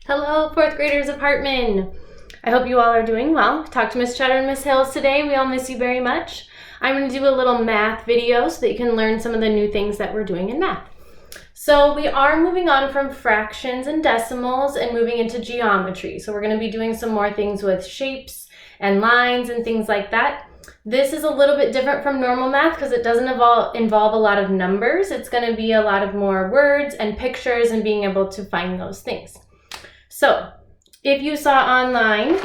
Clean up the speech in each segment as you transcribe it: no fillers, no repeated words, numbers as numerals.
Hello, fourth graders of Hartman. I hope you all are doing well. Talk to Miss Cheddar and Miss Hills today. We all miss you very much. I'm going to do a little math video so that you can learn some of the new things that we're doing in math. So we are moving on from fractions and decimals and moving into geometry. So we're going to be doing some more things with shapes and lines and things like that. This is a little bit different from normal math because it doesn't involve a lot of numbers. It's going to be a lot of more words and pictures and being able to find those things. So if you saw online,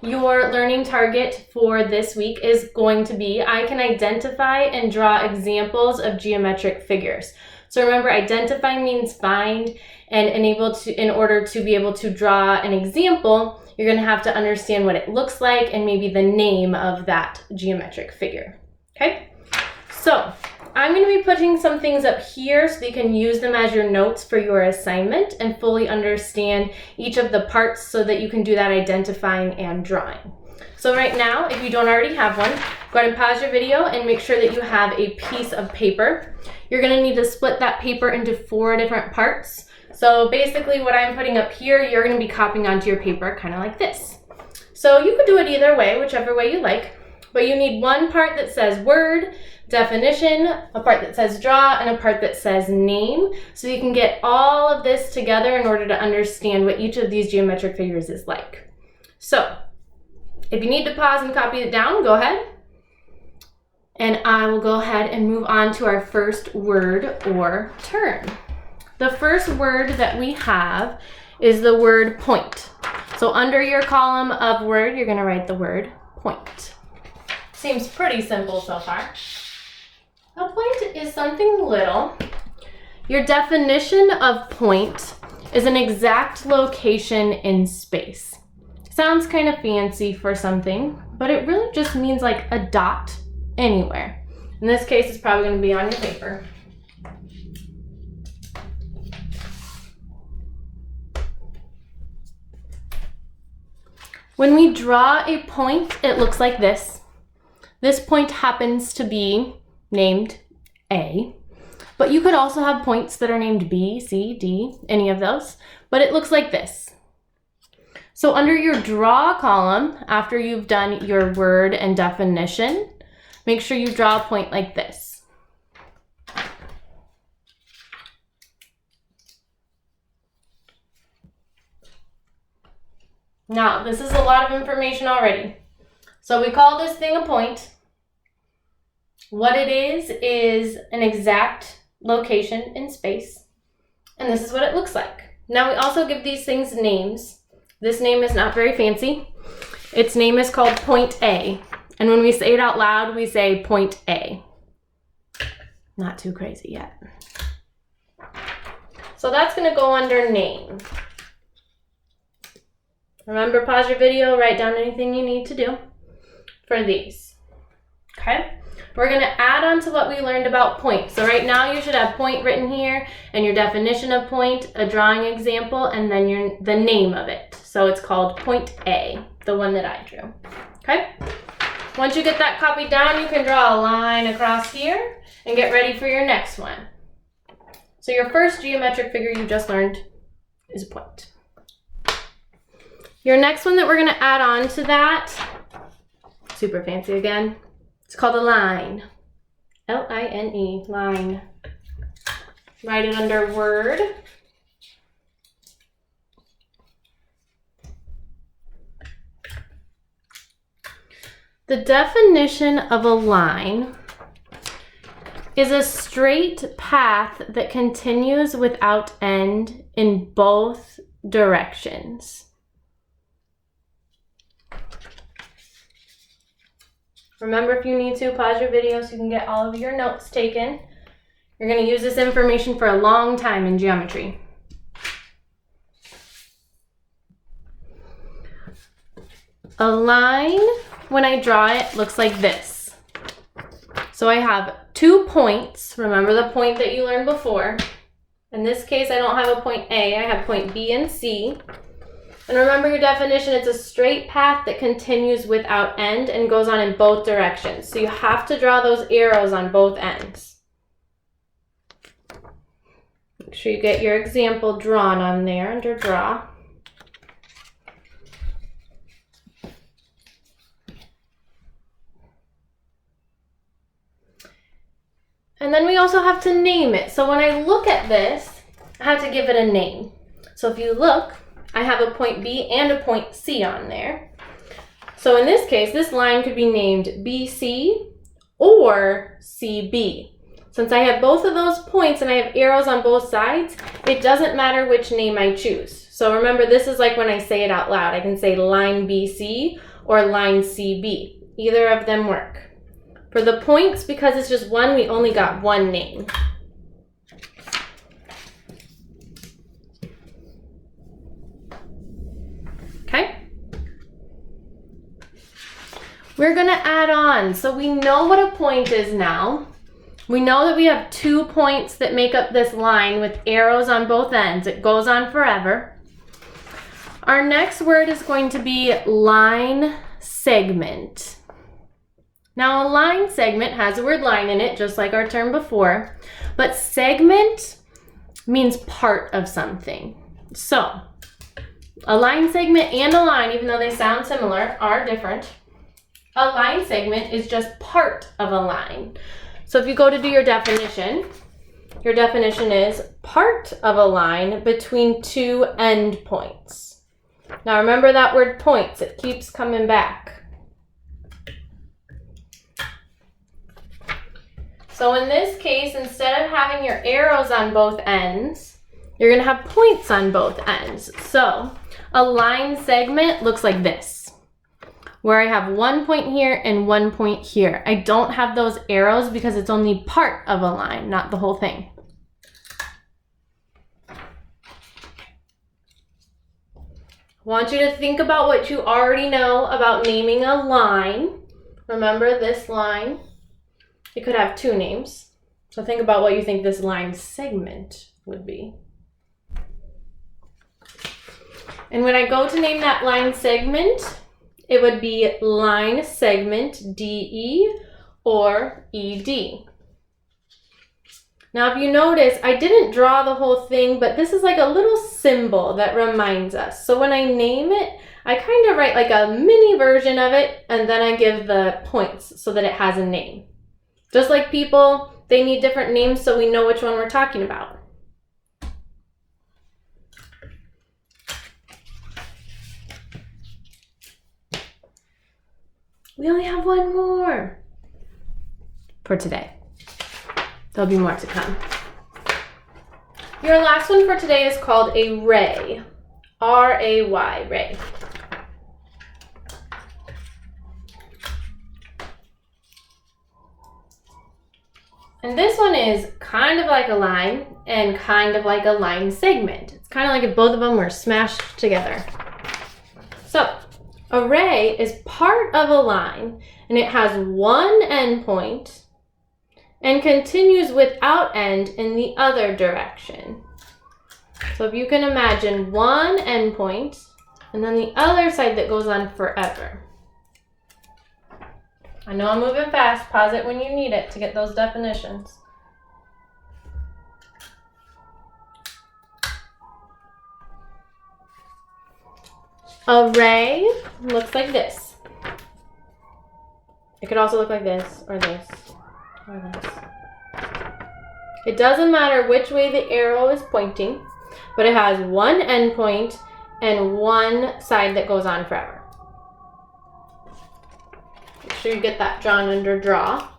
your learning target for this week is going to be, I can identify and draw examples of geometric figures. So remember, identify means find, and in order to be able to draw an example, you're going to have to understand what it looks like and maybe the name of that geometric figure. Okay, so I'm going to be putting some things up here so that you can use them as your notes for your assignment and fully understand each of the parts so that you can do that identifying and drawing. So right now, if you don't already have one, go ahead and pause your video and make sure that you have a piece of paper. You're going to need to split that paper into 4 different parts. So basically what I'm putting up here, you're going to be copying onto your paper kind of like this. So you could do it either way, whichever way you like, but you need one part that says word, definition, a part that says draw, and a part that says name, so you can get all of this together in order to understand what each of these geometric figures is like. So if you need to pause and copy it down, go ahead. And I will go ahead and move on to our first word or term. The first word that we have is the word point. So under your column of word, you're going to write the word point. Seems pretty simple so far. A point is something little. Your definition of point is an exact location in space. Sounds kind of fancy for something, but it really just means like a dot anywhere. In this case, it's probably going to be on your paper. When we draw a point, it looks like this. This point happens to be named A, but you could also have points that are named B, C, D, any of those, but it looks like this. So under your draw column, after you've done your word and definition, make sure you draw a point like this. Now, this is a lot of information already. So we call this thing a point. What it is an exact location in space. And this is what it looks like. Now we also give these things names. This name is not very fancy. Its name is called point A. And when we say it out loud, we say point A. Not too crazy yet. So that's going to go under name. Remember, pause your video, write down anything you need to do for these. Okay? We're going to add on to what we learned about point. So right now you should have point written here and your definition of point, a drawing example, and then the name of it. So it's called point A, the one that I drew. Okay? Once you get that copied down, you can draw a line across here and get ready for your next one. So your first geometric figure you just learned is a point. Your next one that we're going to add on to that, super fancy again, it's called a line. L-I-N-E, line. Write it under word. The definition of a line is a straight path that continues without end in both directions. Remember, if you need to, pause your video so you can get all of your notes taken. You're going to use this information for a long time in geometry. A line, when I draw it, looks like this. So I have 2 points. Remember the point that you learned before. In this case, I don't have a point A. I have point B and C. And remember your definition, it's a straight path that continues without end and goes on in both directions. So you have to draw those arrows on both ends. Make sure you get your example drawn on there under draw. And then we also have to name it. So when I look at this, I have to give it a name. So if you look, I have a point B and a point C on there. So in this case, this line could be named BC or CB. Since I have both of those points and I have arrows on both sides, it doesn't matter which name I choose. So remember, this is like when I say it out loud. I can say line BC or line CB. Either of them work. For the points, because it's just one, we only got one name. Okay? We're gonna add on. So we know what a point is now. We know that we have 2 points that make up this line with arrows on both ends. It goes on forever. Our next word is going to be line segment. Now a line segment has the word line in it, just like our term before, but segment means part of something. So a line segment and a line, even though they sound similar, are different. A line segment is just part of a line. So if you go to do your definition is part of a line between 2 endpoints. Now remember that word points, it keeps coming back. So in this case, instead of having your arrows on both ends, you're going to have points on both ends. So a line segment looks like this, where I have 1 point here and 1 point here. I don't have those arrows because it's only part of a line, not the whole thing. I want you to think about what you already know about naming a line. Remember this line? It could have 2 names. So think about what you think this line segment would be. And when I go to name that line segment, it would be line segment DE or ED. Now if you notice, I didn't draw the whole thing, but this is like a little symbol that reminds us. So when I name it, I kind of write like a mini version of it, and then I give the points so that it has a name. Just like people, they need different names so we know which one we're talking about. We only have one more for today. There'll be more to come. Your last one for today is called a ray. R-A-Y, ray. And this one is kind of like a line and kind of like a line segment. It's kind of like if both of them were smashed together. So a ray is part of a line and it has one endpoint and continues without end in the other direction. So if you can imagine one endpoint and then the other side that goes on forever. I know I'm moving fast. Pause it when you need it to get those definitions. A ray looks like this. It could also look like this, or this, or this. It doesn't matter which way the arrow is pointing, but it has one endpoint and one side that goes on forever. Make sure you get that drawn under draw.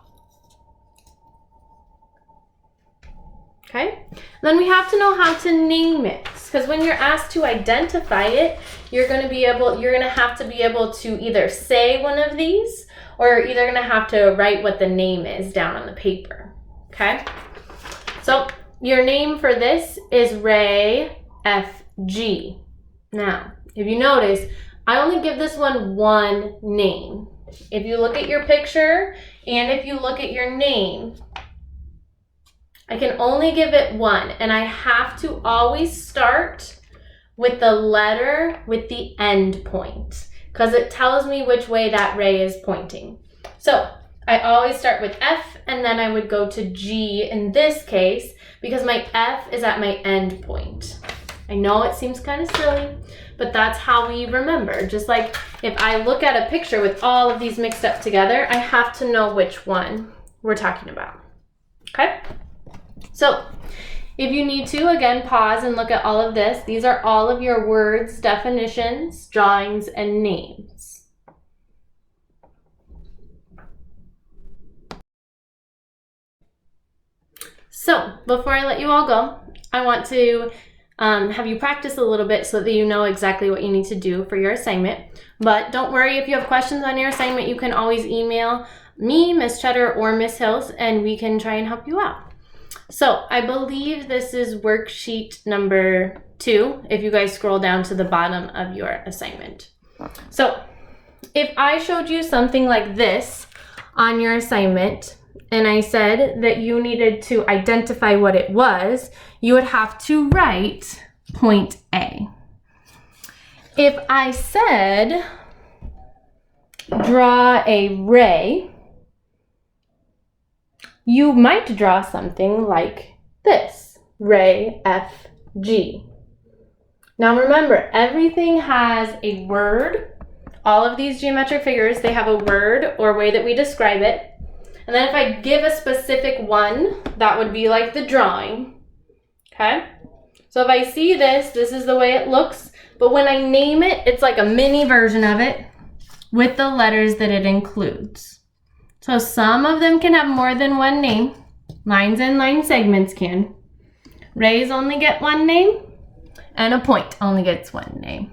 Okay, then we have to know how to name it, because when you're asked to identify it, you're going to have to be able to either say one of these, or you're either going to have to write what the name is down on the paper. Okay, so your name for this is Ray FG. Now, if you notice, I only give this one name. If you look at your picture and if you look at your name, I can only give it one, and I have to always start with the letter with the end point because it tells me which way that ray is pointing. So I always start with F and then I would go to G in this case because my F is at my end point. I know it seems kind of silly, but that's how we remember. Just like if I look at a picture with all of these mixed up together, I have to know which one we're talking about. Okay? So if you need to, again, pause and look at all of this. These are all of your words, definitions, drawings, and names. So before I let you all go, I want to have you practice a little bit so that you know exactly what you need to do for your assignment. But don't worry, if you have questions on your assignment, you can always email me, Miss Cheddar, or Miss Hills, and we can try and help you out. So I believe this is worksheet number 2, if you guys scroll down to the bottom of your assignment. So if I showed you something like this on your assignment, and I said that you needed to identify what it was, you would have to write point A. If I said, draw a ray, you might draw something like this, ray FG. Now remember, everything has a word. All of these geometric figures, they have a word or way that we describe it. And then if I give a specific one, that would be like the drawing, okay? So if I see this, this is the way it looks, but when I name it, it's like a mini version of it with the letters that it includes. So some of them can have more than one name. Lines and line segments can. Rays only get one name, and a point only gets one name.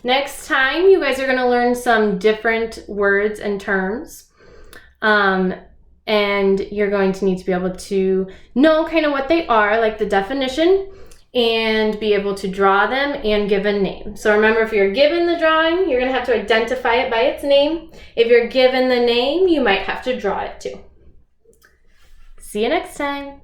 Next time, you guys are going to learn some different words and terms. And you're going to need to be able to know kind of what they are, like the definition, and be able to draw them and give a name. So remember, if you're given the drawing, you're going to have to identify it by its name. If you're given the name, you might have to draw it too. See you next time.